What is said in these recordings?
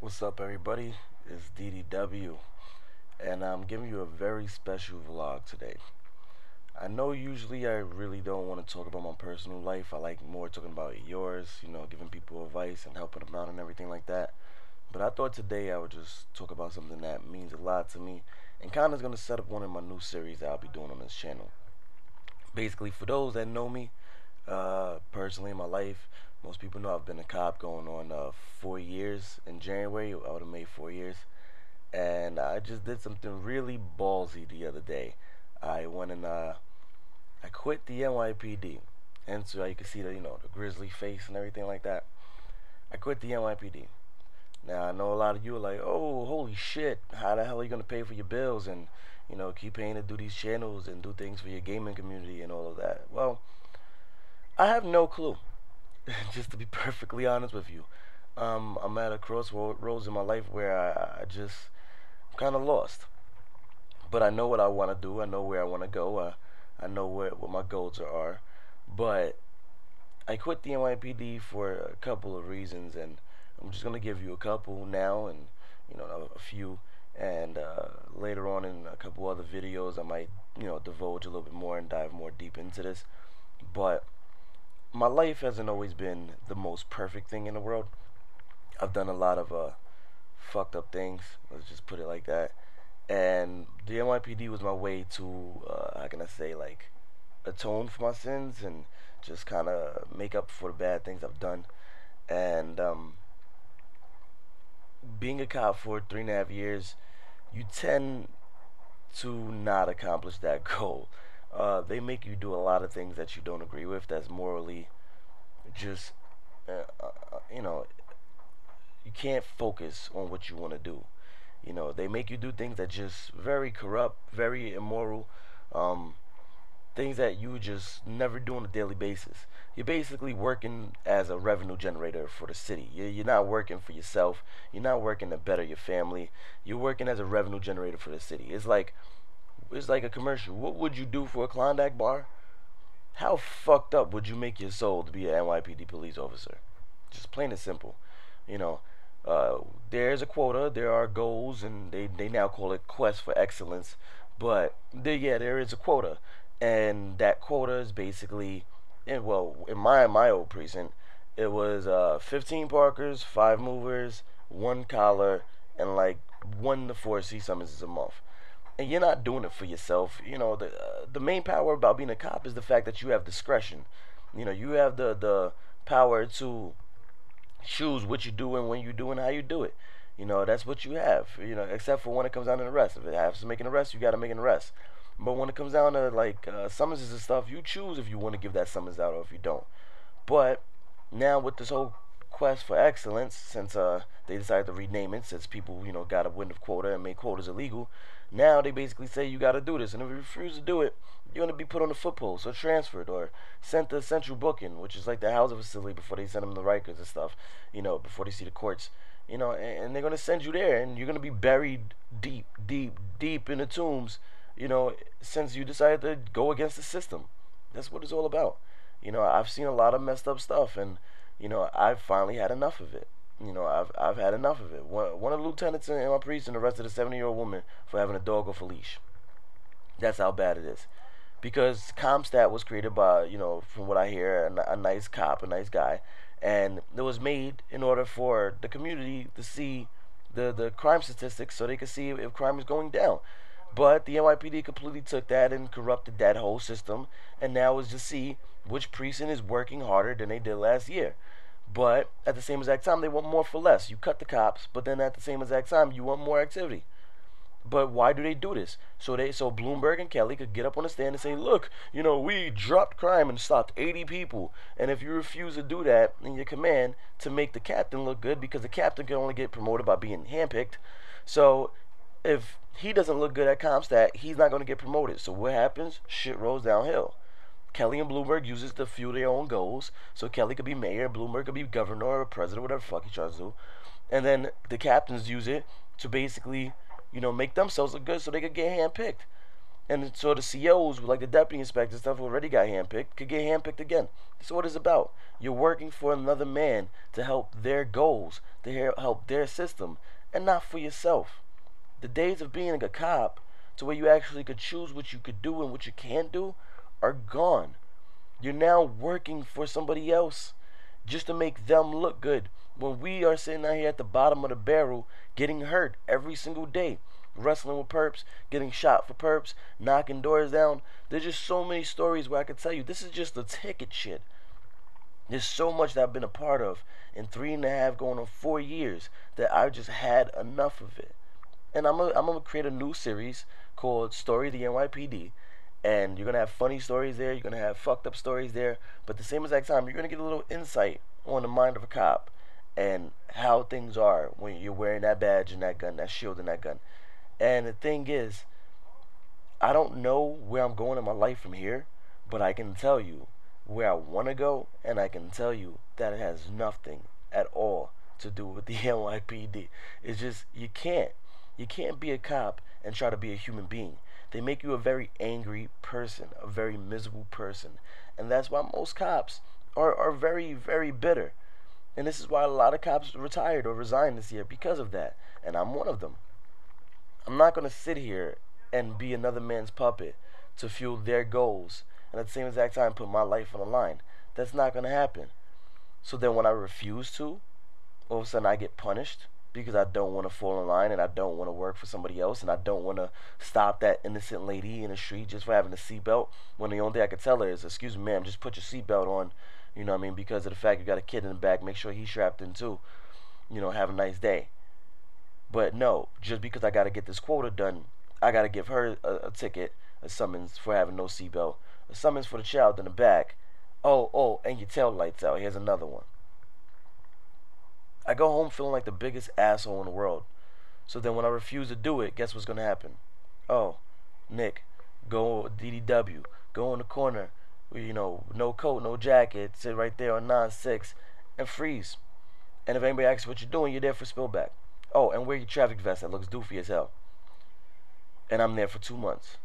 What's up, everybody? It's DDW, and I'm giving you a very special vlog today. I know usually I really don't want to talk about my personal life. I like more talking about yours, giving people advice and helping them out and everything like that. But I thought today I would just talk about something that means a lot to me and kind of is going to set up one of my new series that I'll be doing on this channel. Basically, for those that know me personally in my life, most people know I've been a cop going on 4 years. In January, I would have made 4 years. And I just did something really ballsy the other day. I went and I quit the NYPD, and so you can see the grizzly face and everything like that. I quit the NYPD. Now I know a lot of you are like, oh, holy shit! How the hell are you gonna pay for your bills and keep paying to do these channels and do things for your gaming community and all of that? Well, I have no clue. Just to be perfectly honest with you, I'm at a crossroads in my life where I just kind of lost. But I know what I want to do. I know where I want to go. I know what my goals are. But I quit the NYPD for a couple of reasons, and I'm just gonna give you a couple now, and a few, and later on in a couple other videos, I might divulge a little bit more and dive more deep into this. But my life hasn't always been the most perfect thing in the world. I've done a lot of fucked up things. Let's just put it like that. And the NYPD was my way to, how can I say, like, atone for my sins and just kind of make up for the bad things I've done. And being a cop for 3.5 years, you tend to not accomplish that goal. They make you do a lot of things that you don't agree with. That's morally just, you know, you can't focus on what you want to do. They make you do things that just very corrupt, very immoral, um, things that you just never do on a daily basis. You're basically working as a revenue generator for the city. You're not working for yourself. You're not working to better your family. You're working as a revenue generator for the city. It's like a commercial. What would you do for a Klondike bar? How fucked up would you make your soul to be an NYPD police officer? Just plain and simple. You know, there's a quota, there are goals, and they now call it quest for excellence. But there is a quota, and that quota is basically, in my old precinct, it was 15 parkers, 5 movers, one collar, and like 1 to 4 C summonses a month. And you're not doing it for yourself. The main power about being a cop is the fact that you have discretion. You have the power to choose what you do and when you do and how you do it. That's what you have. Except for when it comes down to the arrest. If it has to make an arrest, you got to make an arrest. But when it comes down to like summonses and stuff, you choose if you want to give that summons out or if you don't. But now with this whole quest for excellence, since they decided to rename it, since people got a wind of quota and made quotas illegal, now they basically say you got to do this, and if you refuse to do it, you're going to be put on the footpost or transferred or sent to central booking, which is like the housing facility before they send them to Rikers and stuff. Before they see the courts. And they're going to send you there, and you're going to be buried deep, deep, deep in the tombs. Since you decided to go against the system. That's what it's all about. I've seen a lot of messed up stuff, and I've finally had enough of it. I've had enough of it. One of the lieutenants in my precinct arrested a 70-year-old woman for having a dog off a leash. That's how bad it is. Because Comstat was created by, from what I hear, a nice cop, a nice guy, and it was made in order for the community to see the crime statistics so they could see if crime is going down. But the NYPD completely took that and corrupted that whole system, and now is to see which precinct is working harder than they did last year. But at the same exact time, they want more for less. You cut the cops, but then at the same exact time, you want more activity. But why do they do this? So Bloomberg and Kelly could get up on the stand and say, look, we dropped crime and stopped 80 people. And if you refuse to do that in your command to make the captain look good, because the captain can only get promoted by being handpicked. So if he doesn't look good at Comstat, he's not going to get promoted. So what happens? Shit rolls downhill. Kelly and Bloomberg uses to fuel their own goals. So Kelly could be mayor, Bloomberg could be governor or president, whatever the fuck he tries to do. And then the captains use it to basically, make themselves look good so they could get handpicked. And so the COs, like the deputy inspector stuff, who already got handpicked, could get handpicked again. That's what it's about. You're working for another man to help their goals, to help their system, and not for yourself. The days of being a cop to where you actually could choose what you could do and what you can't do are gone. You're now working for somebody else just to make them look good. When we are sitting out here at the bottom of the barrel getting hurt every single day, wrestling with perps, getting shot for perps, knocking doors down. There's just so many stories where I could tell you this is just the ticket shit. There's so much that I've been a part of in 3.5 going on 4 years that I just had enough of it. And I'm gonna create a new series called Story of the NYPD. And you're gonna have funny stories there, you're gonna have fucked up stories there, but at the same exact time, you're gonna get a little insight on the mind of a cop and how things are when you're wearing that badge and that gun, that shield and that gun. And the thing is, I don't know where I'm going in my life from here, but I can tell you where I want to go, and I can tell you that it has nothing at all to do with the NYPD. It's just, you can't. You can't be a cop and try to be a human being. They make you a very angry person, a very miserable person. And that's why most cops are very, very bitter. And this is why a lot of cops retired or resigned this year because of that. And I'm one of them. I'm not going to sit here and be another man's puppet to fuel their goals and at the same exact time put my life on the line. That's not going to happen. So then when I refuse to, all of a sudden I get punished because I don't want to fall in line and I don't want to work for somebody else and I don't want to stop that innocent lady in the street just for having a seatbelt when the only thing I could tell her is, excuse me, ma'am, just put your seatbelt on, you know what I mean, because of the fact you got a kid in the back, make sure he's strapped in too. You know, have a nice day. But no, just because I got to get this quota done, I got to give her a ticket, a summons for having no seatbelt, a summons for the child in the back. Oh, and your tail lights out. Here's another one. I go home feeling like the biggest asshole in the world. So then when I refuse to do it, guess what's going to happen? Oh, Nick, go DDW. Go in the corner, you know, no coat, no jacket, sit right there on 9-6 and freeze. And if anybody asks what you're doing, you're there for spillback. Oh, and wear your traffic vest that looks doofy as hell. And I'm there for 2 months.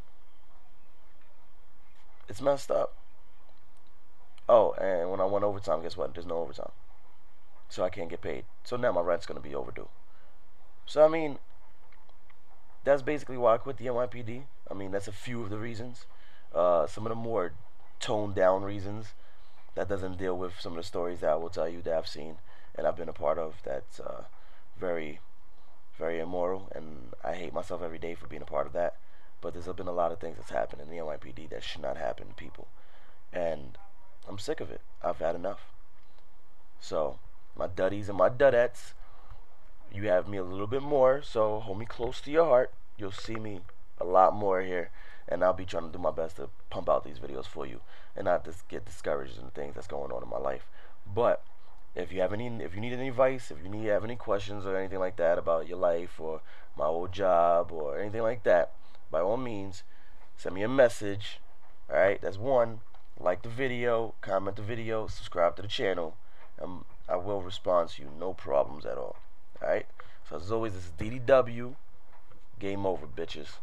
It's messed up. Oh, and when I want overtime, guess what? There's no overtime. So I can't get paid. So now my rent's going to be overdue. So, I mean, that's basically why I quit the NYPD. I mean, that's a few of the reasons. Some of the more toned down reasons that doesn't deal with some of the stories that I will tell you that I've seen and I've been a part of. That's very, very immoral, and I hate myself every day for being a part of that. But there's been a lot of things that's happened in the NYPD that should not happen to people, and I'm sick of it. I've had enough. So, my duddies and my dudettes, you have me a little bit more, so hold me close to your heart. You'll see me a lot more here, and I'll be trying to do my best to pump out these videos for you and not just get discouraged in the things that's going on in my life. But if you need any advice, if you have any questions or anything like that about your life or my old job or anything like that, by all means, send me a message. All right, that's one. Like the video, comment the video, subscribe to the channel, and I will respond to you, no problems at all. All right. So as always, this is DDW. Game over, bitches.